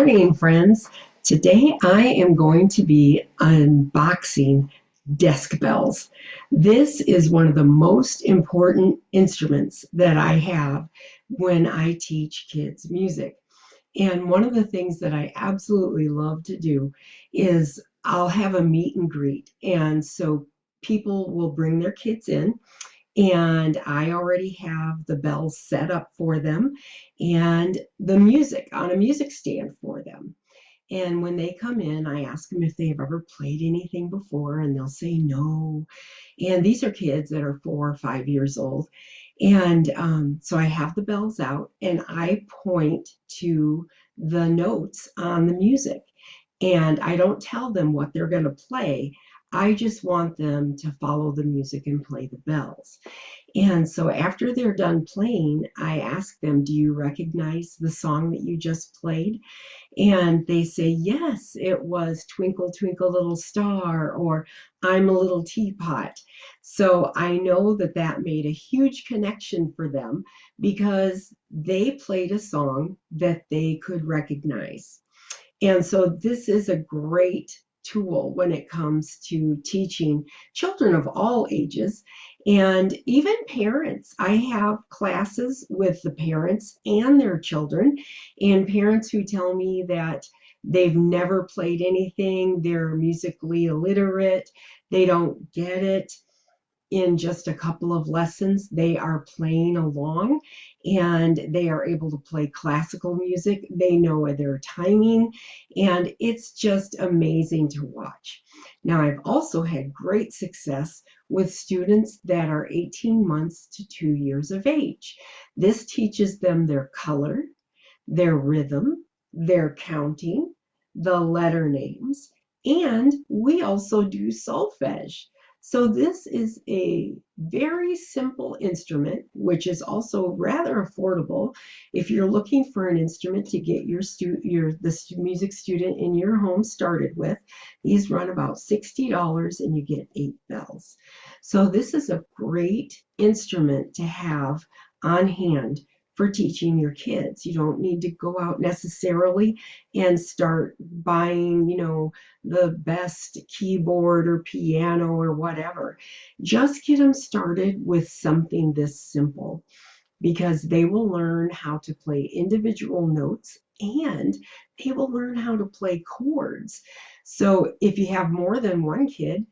morning, friends. Today I am going to be unboxing Deskbells. This is one of the most important instruments that I have when I teach kids music. And one of the things that I absolutely love to do is I'll have a meet and greet. And so people will bring their kids in and I already have the bells set up for them and the music on a music stand for them. And when they come in, I ask them if they've ever played anything before, and they'll say no. And these are kids that are 4 or 5 years old. And so I have the bells out and I point to the notes on the music. And I don't tell them what they're going to play. I just want them to follow the music and play the bells. And so after they're done playing, I ask them, do you recognize the song that you just played? And they say, yes, it was Twinkle, Twinkle, Little Star, or I'm a Little Teapot. So I know that that made a huge connection for them because they played a song that they could recognize. And so this is a great tool when it comes to teaching children of all ages and even parents. I have classes with the parents and their children, and parents who tell me that they've never played anything, they're musically illiterate, they don't get it. In just a couple of lessons, they are playing along and they are able to play classical music. They know their timing, and it's just amazing to watch. Now, I've also had great success with students that are 18 months to 2 years of age. This teaches them their color, their rhythm, their counting, the letter names, and we also do solfege. So this is a very simple instrument, which is also rather affordable. If you're looking for an instrument to get the music student in your home started with, these run about $60 and you get 8 bells. So this is a great instrument to have on hand for teaching your kids. You don't need to go out necessarily and start buying, the best keyboard or piano or whatever. Just get them started with something this simple because they will learn how to play individual notes and they will learn how to play chords. So if you have more than one kid,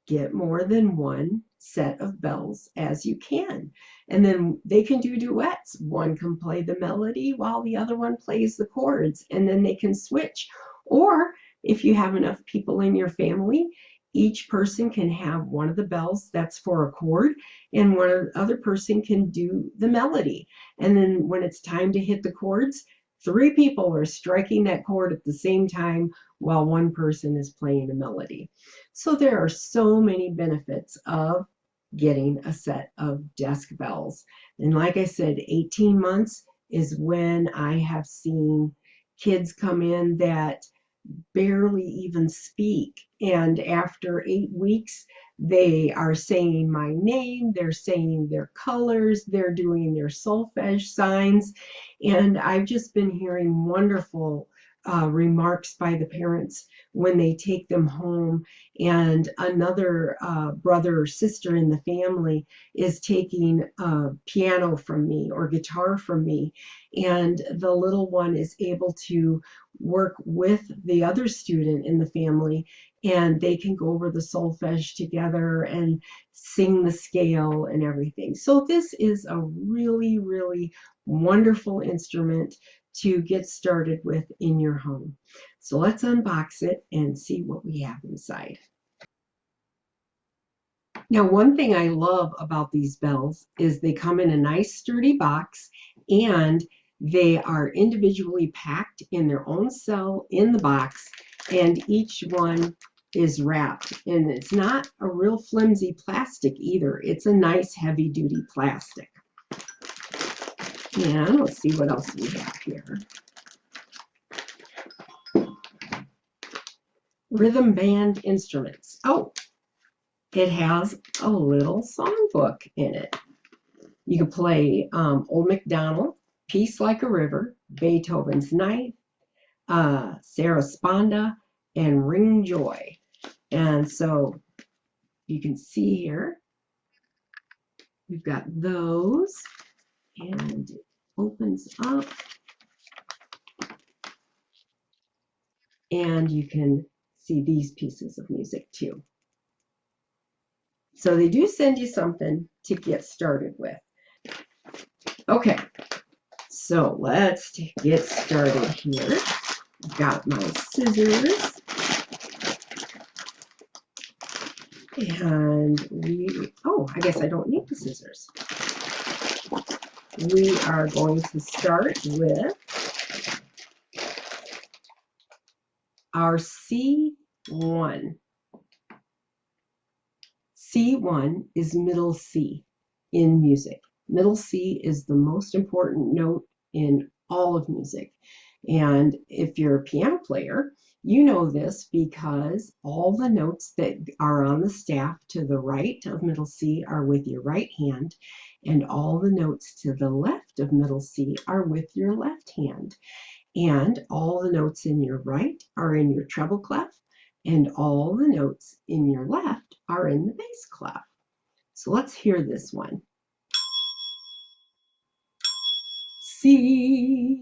get more than one set of bells as you can. And then they can do duets. One can play the melody while the other one plays the chords, and then they can switch. Or if you have enough people in your family, each person can have one of the bells that's for a chord, and one other person can do the melody. And then when it's time to hit the chords, 3 people are striking that chord at the same time while one person is playing a melody. So there are so many benefits of getting a set of Deskbells. And like I said, 18 months is when I have seen kids come in that barely even speak. And after 8 weeks, they are saying my name, they're saying their colors, they're doing their solfege signs. And I've just been hearing wonderful remarks by the parents when they take them home. And another brother or sister in the family is taking piano from me or guitar from me. And the little one is able to work with the other student in the family, and they can go over the solfege together and sing the scale and everything. So this is a really, really wonderful instrument to get started with in your home. So let's unbox it and see what we have inside. Now, one thing I love about these bells is they come in a nice sturdy box, and they are individually packed in their own cell in the box, and each one is wrapped. And it's not a real flimsy plastic either. It's a nice heavy duty plastic. And let's see what else we have here. Rhythm band instruments. Oh, it has a little songbook in it. You can play Old MacDonald, Peace Like a River, Beethoven's Ninth, Sarah Sponda, and Ring Joy. And so you can see here, we've got those, and it opens up, and you can see these pieces of music too. So they do send you something to get started with. Okay, so let's get started here. I've got my scissors. And I guess I don't need the scissors. We are going to start with our C1. C1 is middle C in music. Middle C is the most important note in all of music. And if you're a piano player, you know this because all the notes that are on the staff to the right of middle C are with your right hand, and all the notes to the left of middle C are with your left hand. And all the notes in your right are in your treble clef, and all the notes in your left are in the bass clef. So let's hear this one. C,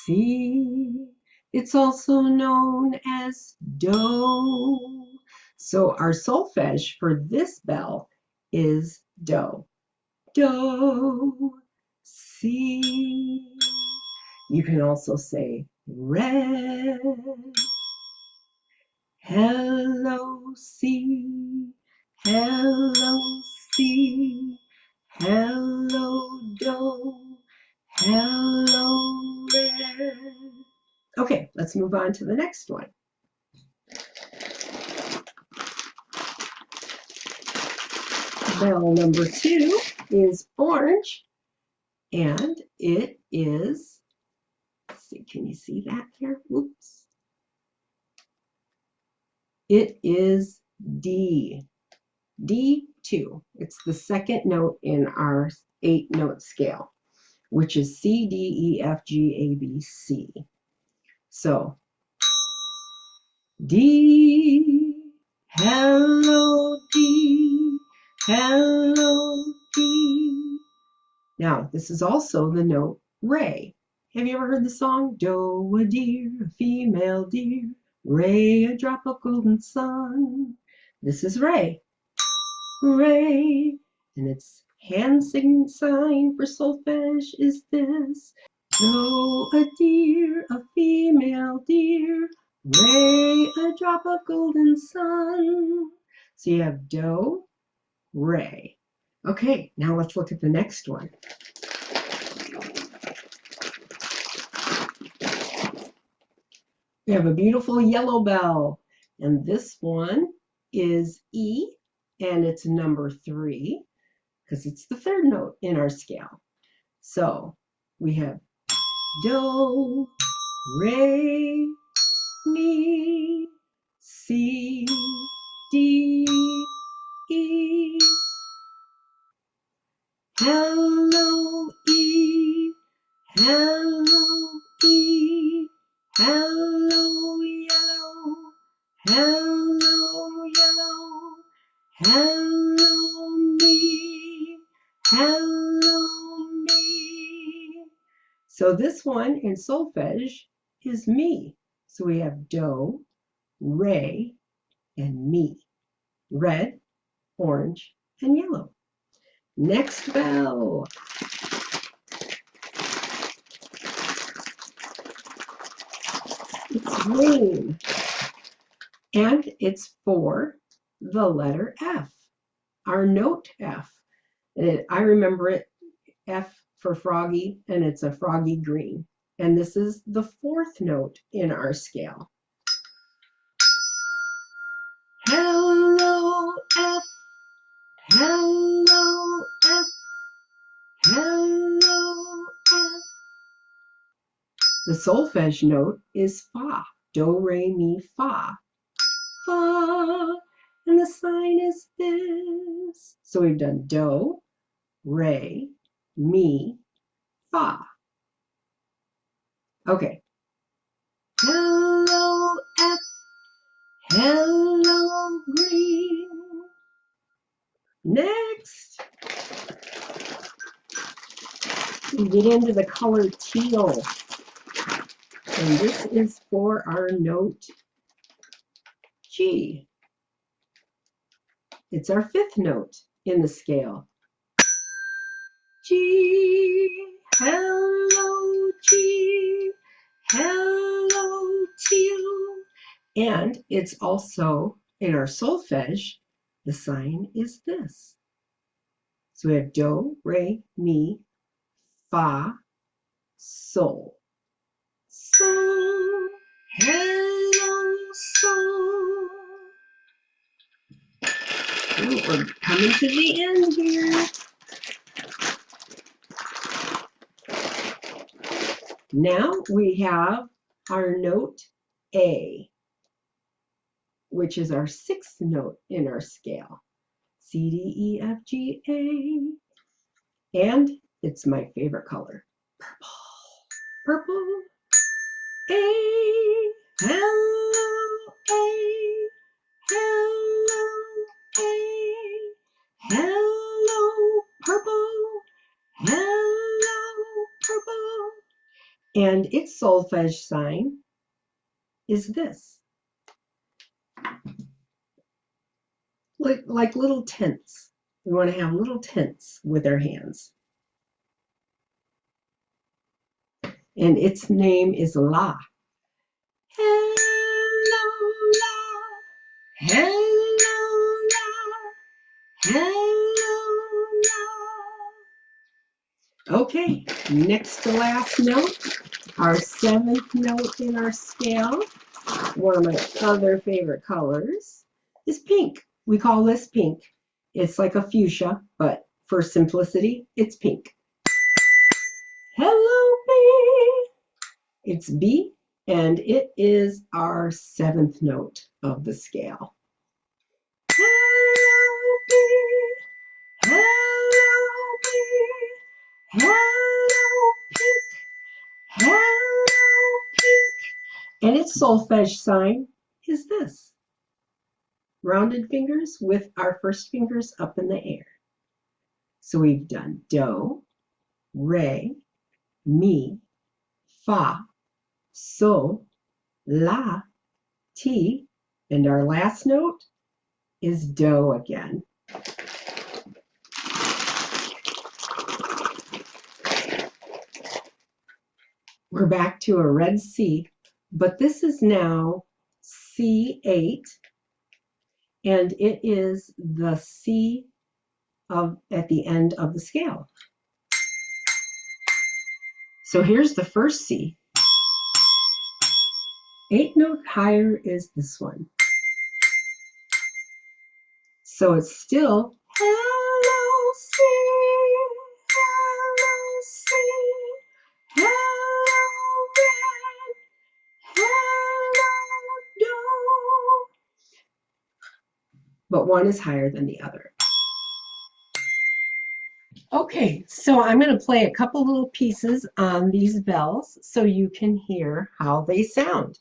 C. It's also known as Do. So our solfege for this bell is Do. Do, C. You can also say Re. Hello, C. Hello, C. Hello, Do. Hello, Re. Okay, let's move on to the next one. Bell number 2 is orange, and it is, let's see, can you see that here? Whoops. It is D. D2. It's the second note in our 8-note scale, which is C, D, E, F, G, A, B, C. So, D, hello, D, hello, D. Now, this is also the note Re. Have you ever heard the song? Do a deer, a female deer, Re, a drop of golden sun. This is Re. Re. And its hand sign for solfege is this. Do a deer, a female deer, Re, a drop of golden sun. So you have Do, Re. Okay, now let's look at the next one. We have a beautiful yellow bell, and this one is E, and it's number 3 because it's the third note in our scale. So we have Do, Re, Mi, C, D, E. Hello, E. Hello, E. Hello, yellow. Hello, yellow. Hello, me. Hello, me. So this one in solfege is mi. So we have do, re, and mi. Red, orange, and yellow. Next bell. It's ring. And it's for the letter F, our note F. I remember it, F for froggy, and it's a froggy green. And this is the 4th note in our scale. Hello, F. Hello, F. Hello, F. The solfege note is Fa. Do, re, mi, fa. Fa. And the sign is this. So we've done do, re, mi, fa. Okay, Hello, F. Hello, green. Next, we get into the color teal. And this is for our note G. It's our fifth note in the scale. G, hello, G, hello, teal. And it's also in our solfege, the sign is this. So we have do, re, mi, fa, sol. Sol, hello, sol. Ooh, we're coming to the end here. Now we have our note A, which is our sixth note in our scale. C, D, E, F, G, A. And it's my favorite color, purple. Purple. A, hello, A, hello, A, hello, purple, hello, purple. And its solfege sign is this. Like little tents. We want to have little tents with our hands. And its name is La. Hello, La. Hello, La. Hello, La. Okay, next to last note, our seventh note in our scale. One of my other favorite colors is pink. We call this pink. It's like a fuchsia, but for simplicity, it's pink. Hello, B. It's B, and it is our seventh note of the scale. Hello, B. Hello, B. Hello, pink. Hello, pink. And its solfege sign is this. Rounded fingers with our first fingers up in the air. So we've done do, re, mi, fa, sol, la, ti, and our last note is do again. We're back to a red C, but this is now C8, and it is the C at the end of the scale. So here's the first C. 8 note higher is this one. So it's still hello C, hello C, hello red, hello do. But one is higher than the other. Okay, so I'm going to play a couple little pieces on these bells so you can hear how they sound.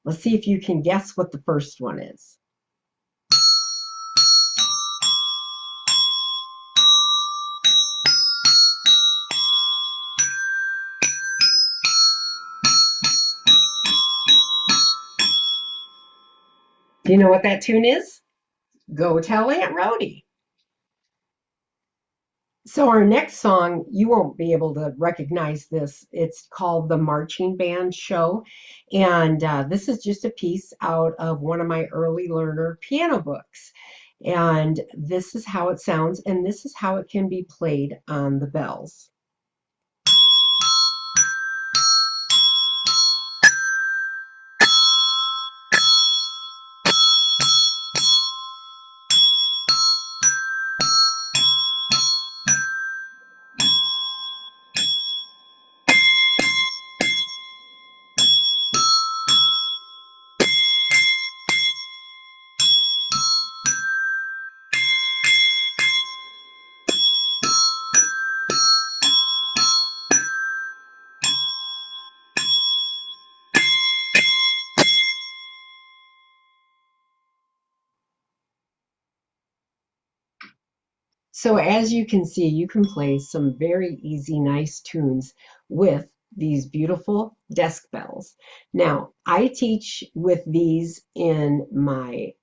Let's see if you can guess what the first one is. Do you know what that tune is? Go Tell Aunt Rhody. So our next song, you won't be able to recognize this. It's called The Marching Band Show. And this is just a piece out of one of my early learner piano books. And this is how it sounds, and this is how it can be played on the bells. So as you can see, you can play some very easy, nice tunes with these beautiful desk bells. Now, I teach with these in my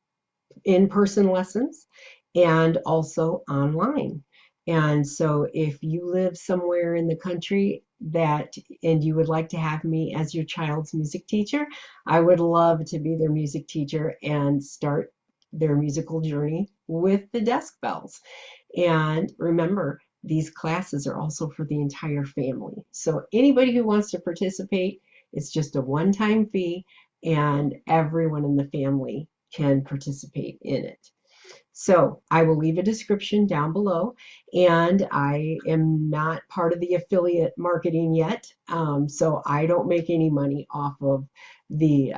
in-person lessons and also online. And so if you live somewhere in the country that and you would like to have me as your child's music teacher, I would love to be their music teacher and start their musical journey with the desk bells. And remember, these classes are also for the entire family. So anybody who wants to participate, it's just a one-time fee and everyone in the family can participate in it. So I will leave a description down below, and I am not part of the affiliate marketing yet, so I don't make any money off of the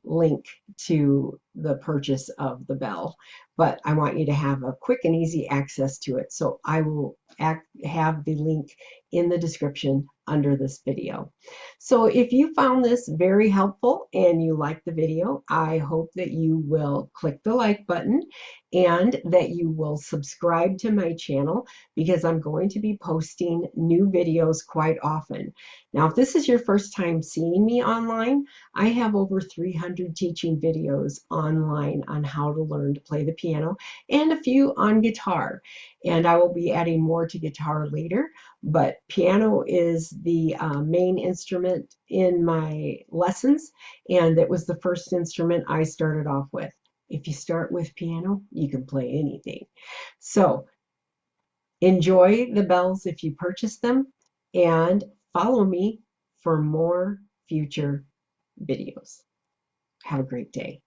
link to the purchase of the bell, but I want you to have a quick and easy access to it. So I will have the link in the description under this video. So if you found this very helpful and you liked the video, I hope that you will click the like button and that you will subscribe to my channel because I'm going to be posting new videos quite often. Now, if this is your first time seeing me online, I have over 300 teaching videos online on how to learn to play the piano and a few on guitar. And I will be adding more to guitar later, but piano is the main instrument in my lessons, and it was the first instrument I started off with. If you start with piano, you can play anything. So enjoy the bells if you purchase them, and follow me for more future videos. Have a great day.